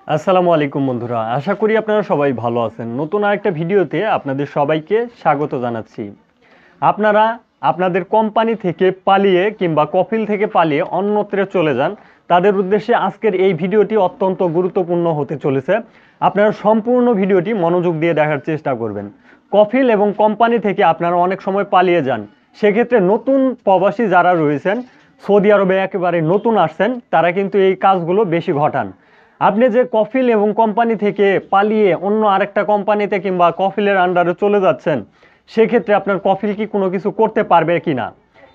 আসসালামু আলাইকুম বন্ধুরা, আশা করি আপনারা সবাই ভালো আছেন। নতুন আরেকটা ভিডিওতে আপনাদের সবাইকে স্বাগত জানাচ্ছি। আপনারা আপনাদের কোম্পানি থেকে পালিয়ে কিংবা কফিল থেকে পালিয়ে অন্যত্রে চলে যান, তাদের উদ্দেশ্যে আজকের এই ভিডিওটি অত্যন্ত গুরুত্বপূর্ণ হতে চলেছে। আপনারা সম্পূর্ণ ভিডিওটি মনোযোগ দিয়ে দেখার চেষ্টা করবেন। কফিল এবং কোম্পানি থেকে আপনারা অনেক সময় পালিয়ে যান, সেক্ষেত্রে নতুন প্রবাসী যারা রয়েছেন, সৌদি আরবে একেবারে নতুন আসছেন, তারা কিন্তু এই কাজগুলো বেশি ঘটান। আপনি যে কফিল এবং কোম্পানি থেকে পালিয়ে অন্য আরেকটা কোম্পানিতে কিংবা কফিলের আন্ডারে চলে যাচ্ছেন, সেক্ষেত্রে আপনার কফিল কি কোনো কিছু করতে পারবে কি না,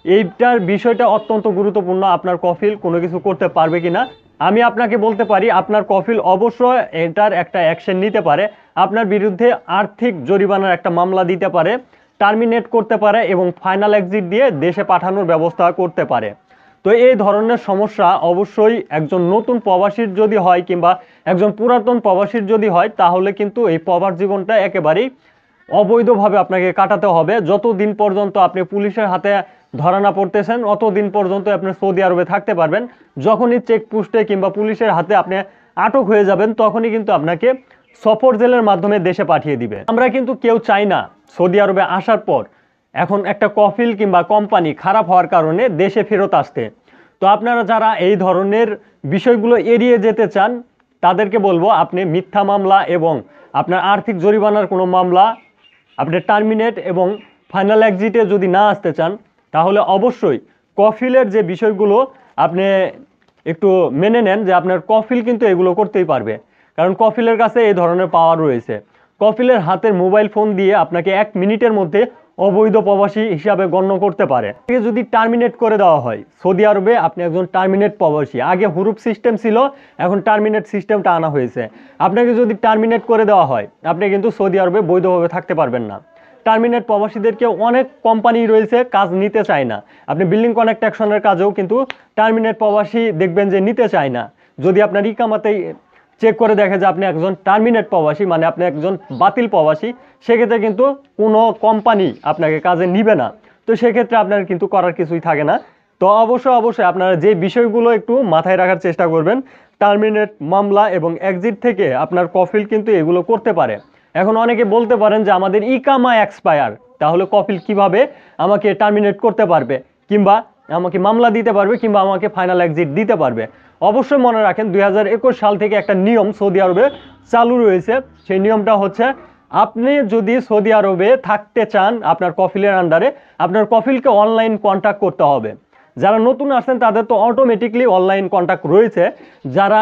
এইটার বিষয়টা অত্যন্ত গুরুত্বপূর্ণ। আপনার কফিল কোনো কিছু করতে পারবে কি না, আমি আপনাকে বলতে পারি আপনার কফিল অবশ্যই এটার একটা অ্যাকশন নিতে পারে। আপনার বিরুদ্ধে আর্থিক জরিমানার একটা মামলা দিতে পারে, টার্মিনেট করতে পারে এবং ফাইনাল এক্সিট দিয়ে দেশে পাঠানোর ব্যবস্থা করতে পারে। তো এই ধরনের সমস্যা অবশ্যই একজন নতুন প্রবাসীর যদি হয় কিংবা একজন পুরাতন প্রবাসীর যদি হয়, তাহলে কিন্তু এই প্রবাস জীবনটা একেবারেই অবৈধভাবে আপনাকে কাটাতে হবে। যতদিন পর্যন্ত আপনি পুলিশের হাতে ধরা না পড়তেছেন, অতদিন পর্যন্ত আপনি সৌদি আরবে থাকতে পারবেন। যখনই চেকপোস্টে কিংবা পুলিশের হাতে আপনি আটক হয়ে যাবেন, তখনই কিন্তু আপনাকে সফর জেলের মাধ্যমে দেশে পাঠিয়ে দিবে। আমরা কিন্তু কেউ চাই না সৌদি আরবে আসার পর এখন একটা কফিল কিংবা কোম্পানি খারাপ হওয়ার কারণে দেশে ফেরত আসতে। তো আপনারা যারা এই ধরনের বিষয়গুলো এড়িয়ে যেতে চান, তাদেরকে বলবো আপনি মিথ্যা মামলা এবং আপনার আর্থিক জরিমানার কোনো মামলা আপনি টার্মিনেট এবং ফাইনাল এক্সিটে যদি না আসতে চান, তাহলে অবশ্যই কফিলের যে বিষয়গুলো আপনি একটু মেনে নেন যে আপনার কফিল কিন্তু এগুলো করতেই পারবে। কারণ কফিলের কাছে এই ধরনের পাওয়ার রয়েছে। কফিলের হাতের মোবাইল ফোন দিয়ে আপনাকে 1 মিনিটের মধ্যে অবৈধ প্রবাসী হিসাবে গণ্য করতে পারে। যদি টার্মিনেট করে দেওয়া হয় সৌদি আরবে, আপনি একজন টার্মিনেট প্রবাসী। আগে হুরুপ সিস্টেম ছিল, এখন টার্মিনেট সিস্টেমটা আনা হয়েছে। আপনাকে যদি টার্মিনেট করে দেওয়া হয়, আপনি কিন্তু সৌদি আরবে বৈধভাবে থাকতে পারবেন না। টার্মিনেট প্রবাসীদেরকে অনেক কোম্পানি রয়েছে কাজ নিতে চায় না। আপনি বিল্ডিং কনস্ট্রাকশনের কাজেও কিন্তু টার্মিনেট প্রবাসী দেখবেন যে নিতে চায় না। যদি আপনার ইকামাতেই চেক করে দেখে যে আপনি একজন টার্মিনেট প্রবাসী, মানে আপনি একজন বাতিল প্রবাসী, সেক্ষেত্রে কিন্তু কোনো কোম্পানি আপনাকে কাজে নিবে না। তো সেক্ষেত্রে আপনার কিন্তু করার কিছুই থাকে না। তো অবশ্যই আপনারা যে বিষয়গুলো একটু মাথায় রাখার চেষ্টা করবেন, টার্মিনেট মামলা এবং এক্সিট থেকে আপনার কফিল কিন্তু এগুলো করতে পারে। এখন অনেকে বলতে পারেন যে আমাদের ইকামা এক্সপায়ার, তাহলে কফিল কিভাবে আমাকে টার্মিনেট করতে পারবে কিংবা আমাকে মামলা দিতে পারবে কিংবা আমাকে ফাইনাল এক্সিট দিতে পারবে। অবশ্যই মনে রাখেন 2021 সাল থেকে একটা নিয়ম সৌদি আরবে চালু রয়েছে। সেই নিয়মটা হচ্ছে, আপনি যদি সৌদি আরবে থাকতে চান আপনার কফিলের আন্ডারে, আপনার কফিলকে অনলাইন কন্ট্যাক্ট করতে হবে। যারা নতুন আসছেন তাদের তো অটোমেটিকলি অনলাইন কন্ট্যাক্ট রয়েছে। যারা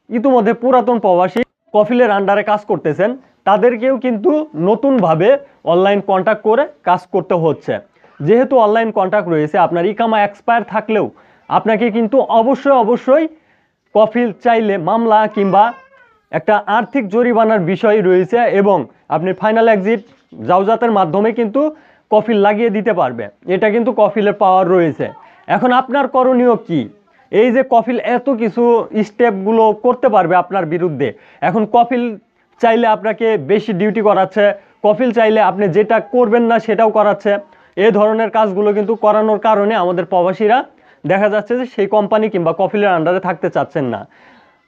ইতিমধ্যে পুরাতন প্রবাসী কফিলের আন্ডারে কাজ করতেছেন, তাদেরকেও কিন্তু নতুনভাবে অনলাইন কন্ট্যাক্ট করে কাজ করতে হচ্ছে। যেহেতু অনলাইন কন্ট্যাক্ট রয়েছে, আপনার ইকামা এক্সপায়ার থাকলেও আপনাকে কিন্তু অবশ্যই কফিল চাইলে মামলা কিংবা একটা আর্থিক জরিমানার বিষয় রয়েছে এবং আপনি ফাইনাল এক্সিট জাওজাতের মাধ্যমে কিন্তু কফিল লাগিয়ে দিতে পারবে। এটা কিন্তু কফিলের পাওয়ার রয়েছে। এখন আপনার করণীয় কি? এই যে কফিল এত কিছু স্টেপগুলো করতে পারবে আপনার বিরুদ্ধে, এখন কফিল চাইলে আপনাকে বেশি ডিউটি করাচ্ছে, কফিল চাইলে আপনি যেটা করবেন না সেটাও করাচ্ছে। এই ধরনের কাজগুলো কিন্তু করানোর কারণে আমাদের প্রবাসীরা দেখা যাচ্ছে যে সেই কোম্পানি কিংবা কফিলের আন্ডারে থাকতে চাচ্ছেন না।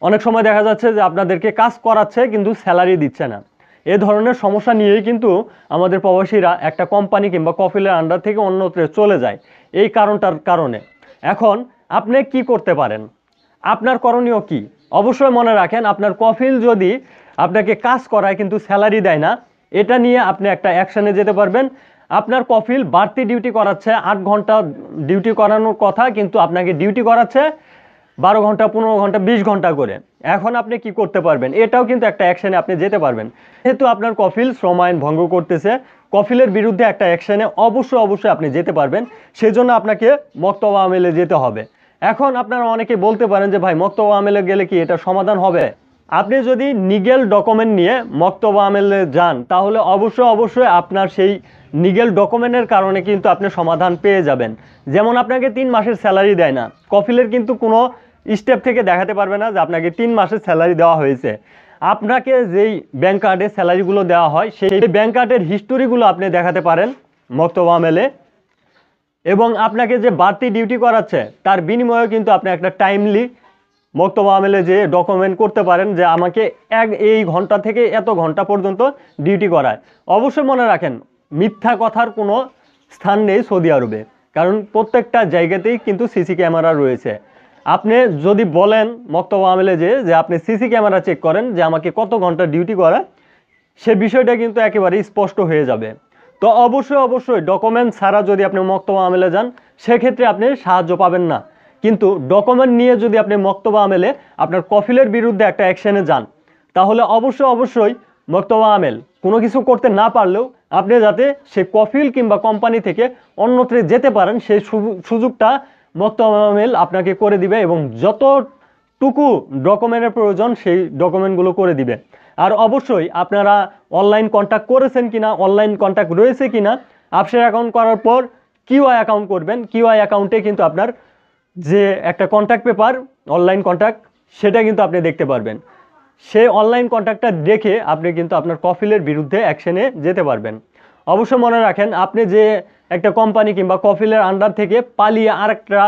অনেক সময় দেখা যাচ্ছে যে আপনাদেরকে কাজ করাচ্ছে কিন্তু স্যালারি দিচ্ছে না। এ ধরনের সমস্যা নিয়েই কিন্তু আমাদের প্রবাসীরা একটা কোম্পানি কিংবা কফিলের আন্ডার থেকে অন্যত্র চলে যায়, এই কারণটার কারণে। এখন আপনি কি করতে পারেন? আপনার করণীয় কি? অবশ্যই মনে রাখেন, আপনার কফিল যদি আপনাকে কাজ করায় কিন্তু স্যালারি দেয় না, এটা নিয়ে আপনি একটা অ্যাকশানে যেতে পারবেন। আপনার কফিল বাড়তি ডিউটি করাচ্ছে, 8 ঘন্টা ডিউটি করানোর কথা, কিন্তু আপনাকে ডিউটি করাচ্ছে 12 ঘন্টা, 15 ঘন্টা, 20 ঘন্টা করে। এখন আপনি কি করতে পারবেন? এটাও কিন্তু একটা অ্যাকশানে আপনি যেতে পারবেন। যেহেতু আপনার কফিল শ্রম আইন ভঙ্গ করতেছে, কফিলের বিরুদ্ধে একটা অ্যাকশানে অবশ্যই আপনি যেতে পারবেন। সেজন্য আপনাকে মক্তব আমেলে যেতে হবে। এখন আপনারা অনেকে বলতে পারেন যে ভাই, মক্তব আমেলে গেলে কি এটা সমাধান হবে? আপনি যদি নিগেল ডকুমেন্ট নিয়ে মক্তব আমেলে যান, তাহলে অবশ্যই আপনার সেই নিগেল ডকুমেন্টের কারণে কিন্তু আপনি সমাধান পেয়ে যাবেন। যেমন আপনাকে 3 মাসের স্যালারি দেয় না, কফিলের কিন্তু কোনো স্টেপ থেকে দেখাতে পারবে না যে আপনাকে 3 মাসের স্যালারি দেওয়া হয়েছে। আপনাকে যেই ব্যাংক কার্ডে স্যালারিগুলো দেওয়া হয়, সেই ব্যাংক কার্ডের হিস্টোরিগুলো আপনি দেখাতে পারেন মক্তব আমেলে। এবং আপনাকে যে বাড়তি ডিউটি করাচ্ছে তার বিনিময়েও কিন্তু আপনি একটা টাইমলি মক্তব আমেলে যে ডকুমেন্ট করতে পারেন যে আমাকে এই ঘন্টা থেকে এত ঘন্টা পর্যন্ত ডিউটি করায়। অবশ্যই মনে রাখেন, মিথ্যা কথার কোনো স্থান নেই সৌদি আরবে, কারণ প্রত্যেকটা জায়গাতেই কিন্তু সিসি ক্যামেরা রয়েছে। আপনি যদি বলেন মক্তব আমেলে যে আপনি সিসি ক্যামেরা চেক করেন যে আমাকে কত ঘন্টা ডিউটি করায়, সে বিষয়টা কিন্তু একেবারেই স্পষ্ট হয়ে যাবে। তো অবশ্যই ডকুমেন্ট ছাড়া যদি আপনি মক্তব আমেলে যান, সেক্ষেত্রে আপনি সাহায্য পাবেন না। কিন্তু ডকুমেন্ট নিয়ে যদি আপনি মক্তব আমেলে আপনার কফিলের বিরুদ্ধে একটা অ্যাকশনে যান, তাহলে অবশ্যই মক্তব আমেল কোনো কিছু করতে না পারলেও আপনি যাতে সে কফিল কিংবা কোম্পানি থেকে অন্যত্র যেতে পারেন, সেই সুযোগটা মক্তব আমেল আপনাকে করে দিবে এবং যতটুকু ডকুমেন্টের প্রয়োজন সেই ডকুমেন্টগুলো করে দিবে। আর অবশ্যই আপনারা অনলাইন কন্ট্যাক্ট করেছেন কিনা, অনলাইন কন্ট্যাক্ট রয়েছে কিনা, আপসের অ্যাকাউন্ট করার পর কিউআই অ্যাকাউন্ট করবেন। কিউআই অ্যাকাউন্টে কিন্তু আপনার যে একটা কন্ট্যাক্ট পেপার অনলাইন কন্ট্যাক্ট, সেটা কিন্তু আপনি দেখতে পারবেন। সেই অনলাইন কন্ট্যাক্টটা দেখে আপনি কিন্তু আপনার কফিলের বিরুদ্ধে অ্যাকশনে যেতে পারবেন। অবশ্যই মনে রাখেন, আপনি যে একটা কোম্পানি কিংবা কফিলের আন্ডার থেকে পালিয়ে আরেকটা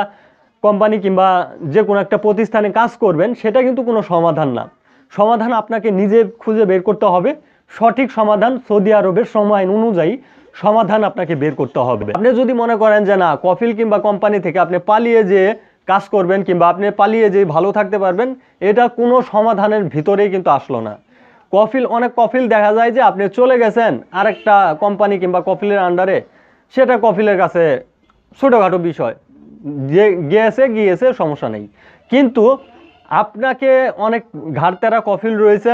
কোম্পানি কিংবা যে কোনো একটা প্রতিষ্ঠানে কাজ করবেন, সেটা কিন্তু কোনো সমাধান না। সমাধান আপনাকে নিজে খুঁজে বের করতে হবে। সঠিক সমাধান সৌদি আরবের সময় অনুযায়ী সমাধান আপনাকে বের করতে হবে। আপনি যদি মনে করেন যে না, কফিল কিংবা কোম্পানি থেকে আপনি পালিয়ে যে কাজ করবেন কিংবা আপনি পালিয়ে যে ভালো থাকতে পারবেন, এটা কোনো সমাধানের ভিতরেই কিন্তু আসলো না। অনেক কফিল দেখা যায় যে আপনি চলে গেছেন আরেকটা কোম্পানি কিংবা কফিলের আন্ডারে, সেটা কফিলের কাছে ছোটোখাটো বিষয়, যে গিয়েছে সমস্যা নেই। কিন্তু আপনাকে অনেক ঘাড়তেরা কফিল রয়েছে,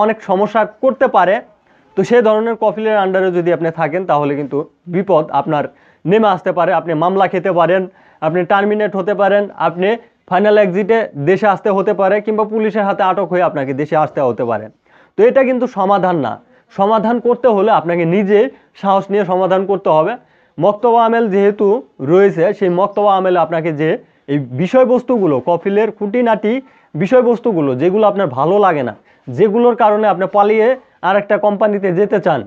অনেক সমস্যা করতে পারে। তো সেই ধরনের কফিলের আন্ডারে যদি আপনি থাকেন, তাহলে কিন্তু বিপদ আপনার নেমে আসতে পারে। আপনি মামলা খেতে পারেন, আপনি টার্মিনেট হতে পারেন, আপনি ফাইনাল এক্সিটে দেশে আসতে হতে পারে, কিংবা পুলিশের হাতে আটক হয়ে আপনাকে দেশে আসতে হতে পারে। তো এটা কিন্তু সমাধান না। সমাধান করতে হলে আপনাকে নিজে সাহস নিয়ে সমাধান করতে হবে। মক্তব আমেল যেহেতু রয়েছে, সেই মক্তব আমেলে আপনাকে যে এই বিষয়বস্তুগুলো, কফিলের খুঁটিনাটি বিষয়বস্তুগুলো যেগুলো আপনার ভালো লাগে না, যেগুলোর কারণে আপনি পালিয়ে আর একটা কোম্পানিতে যেতে চান,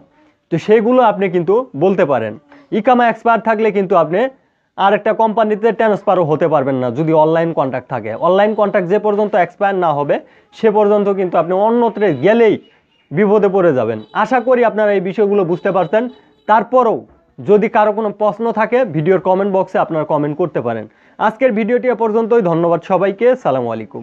তো সেগুলো আপনি কিন্তু বলতে পারেন। ইকামা এক্সপায়ার থাকলে কিন্তু আপনি আর একটা কোম্পানিতে ট্রান্সফারও হতে পারবেন না যদি অনলাইন কন্ট্যাক্ট থাকে। অনলাইন কন্ট্যাক্ট যে পর্যন্ত এক্সপায়ার না হবে, সে পর্যন্ত কিন্তু আপনি অন্যত্রে গেলেই বিপদে পড়ে যাবেন। আশা করি আপনারা এই বিষয়গুলো বুঝতে পারছেন। তারপরেও যদি কারো কোনো প্রশ্ন থাকে, ভিডিওর কমেন্ট বক্সে আপনারা কমেন্ট করতে পারেন। আজকের ভিডিওটি এ পর্যন্তই। ধন্যবাদ সবাইকে। সালামু আলাইকুম।